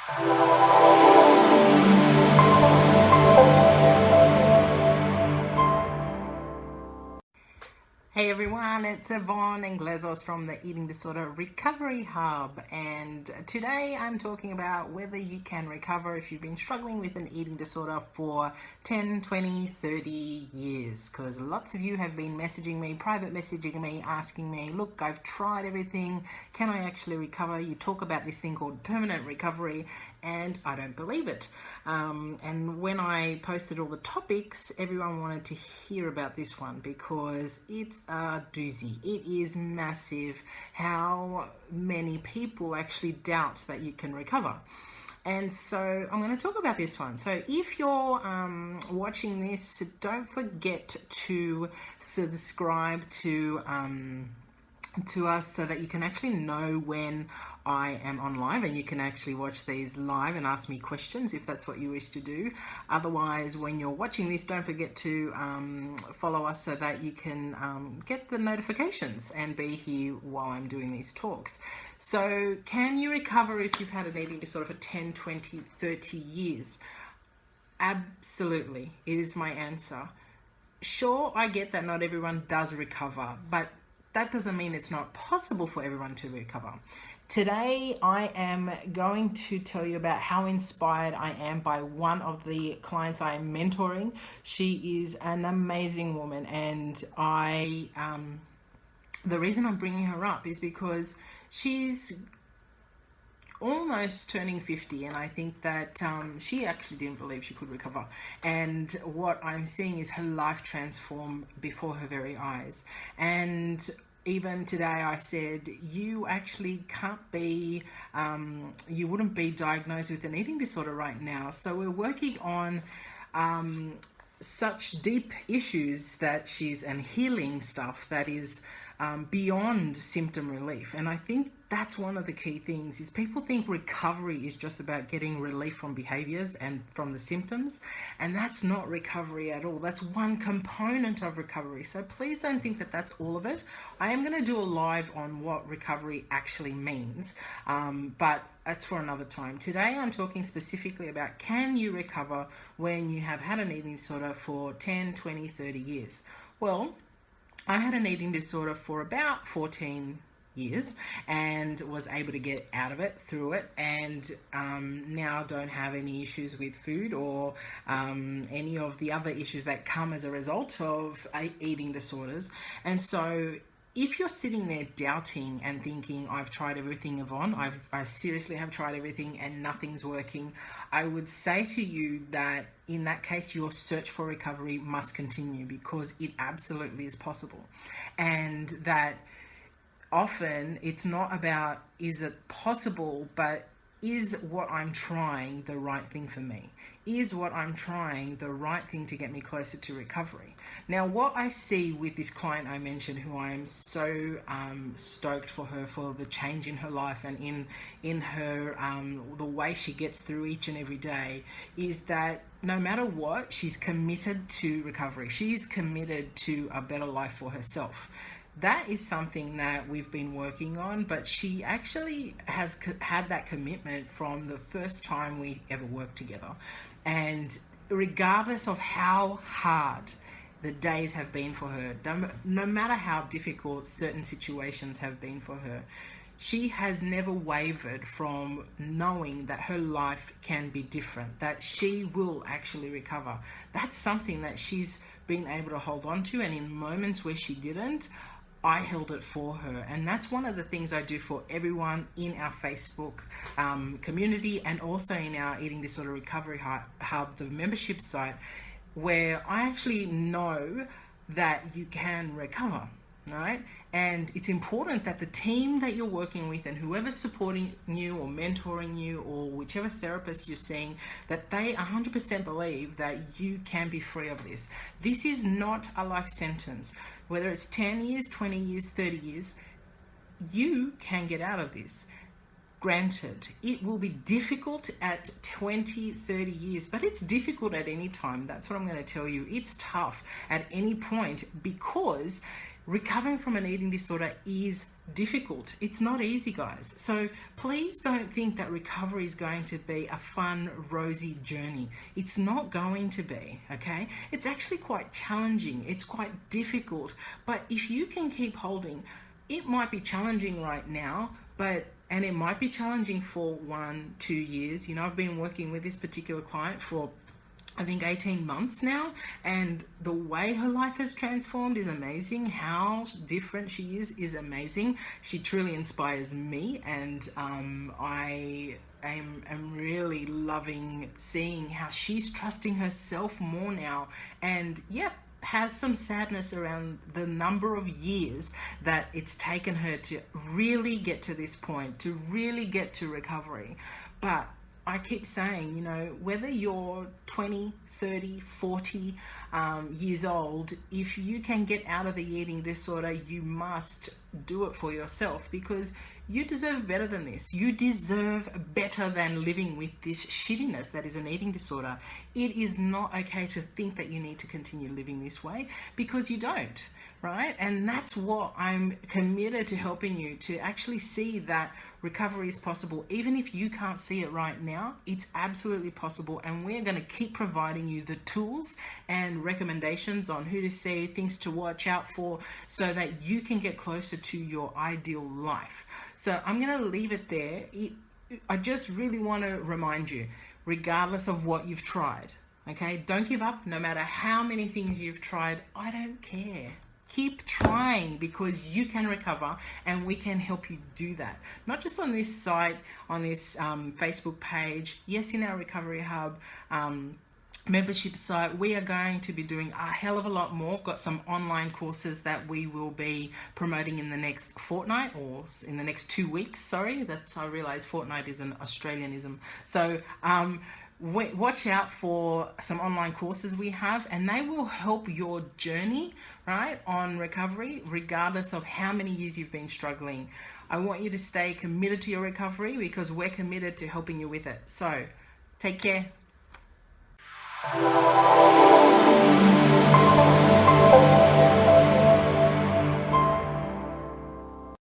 Hey everyone, it's Yvonne and Glazos from the Eating Disorder Recovery Hub, and today I'm talking about whether you can recover if you've been struggling with an eating disorder for 10, 20, 30 years, because lots of you have been messaging me, private messaging me, asking me, look, I've tried everything, can I actually recover? You talk about this thing called permanent recovery, and I don't believe it. And when I posted all the topics, everyone wanted to hear about this one because it's a doozy. It is massive how many people actually doubt that you can recover. And so I'm going to talk about this one. So if you're watching this, don't forget to subscribe to us so that you can actually know when I am on live, and you can actually watch these live and ask me questions if that's what you wish to do. Otherwise, when you're watching this, don't forget to follow us so that you can get the notifications and be here while I'm doing these talks. So can you recover if you've had an eating disorder for 10, 20, 30 years? Absolutely, it is my answer. Sure, I get that not everyone does recover, but that doesn't mean it's not possible for everyone to recover. Today, I am going to tell you about how inspired I am by one of the clients I am mentoring. She is an amazing woman, and the reason I'm bringing her up is because she's almost turning 50, and I think that she actually didn't believe she could recover, and what I'm seeing is her life transform before her very eyes. And even today I said, you actually can't be, you wouldn't be diagnosed with an eating disorder right now. So we're working on such deep issues and healing stuff that is beyond symptom relief. And I think that's one of the key things is people think recovery is just about getting relief from behaviors and from the symptoms, and that's not recovery at all. That's one component of recovery. So please don't think that that's all of it. I am going to do a live on what recovery actually means, but that's for another time. Today I'm talking specifically about, can you recover when you have had an eating disorder for 10, 20, 30 years? Well, I had an eating disorder for about 14 years and was able to get out of it, through it, and now don't have any issues with food or any of the other issues that come as a result of eating disorders. And so if you're sitting there doubting and thinking, I've tried everything, Yvonne, I seriously have tried everything and nothing's working, I would say to you that in that case, your search for recovery must continue, because it absolutely is possible. And that often it's not about, is it possible, but is what I'm trying the right thing for me? Is what I'm trying the right thing to get me closer to recovery? Now, what I see with this client I mentioned, who I am so stoked for her, for the change in her life and in her, the way she gets through each and every day, is that no matter what, she's committed to recovery. She's committed to a better life for herself. That is something that we've been working on, but she actually has had that commitment from the first time we ever worked together. And regardless of how hard the days have been for her, no matter how difficult certain situations have been for her, she has never wavered from knowing that her life can be different, that she will actually recover. That's something that she's been able to hold on to, and in moments where she didn't, I held it for her. And that's one of the things I do for everyone in our Facebook community, and also in our Eating Disorder Recovery Hub, the membership site, where I actually know that you can recover. Right? And it's important that the team that you're working with and whoever's supporting you or mentoring you or whichever therapist you're seeing, that they 100% believe that you can be free of this. This is not a life sentence. Whether it's 10 years, 20 years, 30 years, you can get out of this. Granted, it will be difficult at 20, 30 years, but it's difficult at any time. That's what I'm going to tell you. It's tough at any point, because recovering from an eating disorder is difficult. It's not easy, guys. So please don't think that recovery is going to be a fun, rosy journey. It's not going to be, okay? It's actually quite challenging. It's quite difficult. But if you can keep holding, it might be challenging right now, and it might be challenging for 1-2 years. You know, I've been working with this particular client for I think 18 months now, and the way her life has transformed is amazing. How different she is amazing. She truly inspires me, and I am really loving seeing how she's trusting herself more now. And yep, has some sadness around the number of years that it's taken her to really get to this point, to really get to recovery. But I keep saying, you know, whether you're 20, 30, 40 years old, if you can get out of the eating disorder, you must do it for yourself, because you deserve better than this. You deserve better than living with this shittiness that is an eating disorder. It is not okay to think that you need to continue living this way, because you don't, right? And that's what I'm committed to helping you to actually see, that recovery is possible. Even if you can't see it right now, it's absolutely possible. And we're going to keep providing you the tools and recommendations on who to see, things to watch out for, so that you can get closer to your ideal life. So I'm going to leave it there. I just really want to remind you, regardless of what you've tried, okay, don't give up. No matter how many things you've tried, I don't care. Keep trying, because you can recover, and we can help you do that. Not just on this site, on this Facebook page, yes, in our Recovery Hub membership site. We are going to be doing a hell of a lot more. We've got some online courses that we will be promoting in the next fortnight, or in the next 2 weeks. Sorry, that's, I realize fortnight is an Australianism. So watch out for some online courses we have, and they will help your journey, right, on recovery, regardless of how many years you've been struggling. I want you to stay committed to your recovery, because we're committed to helping you with it. So take care.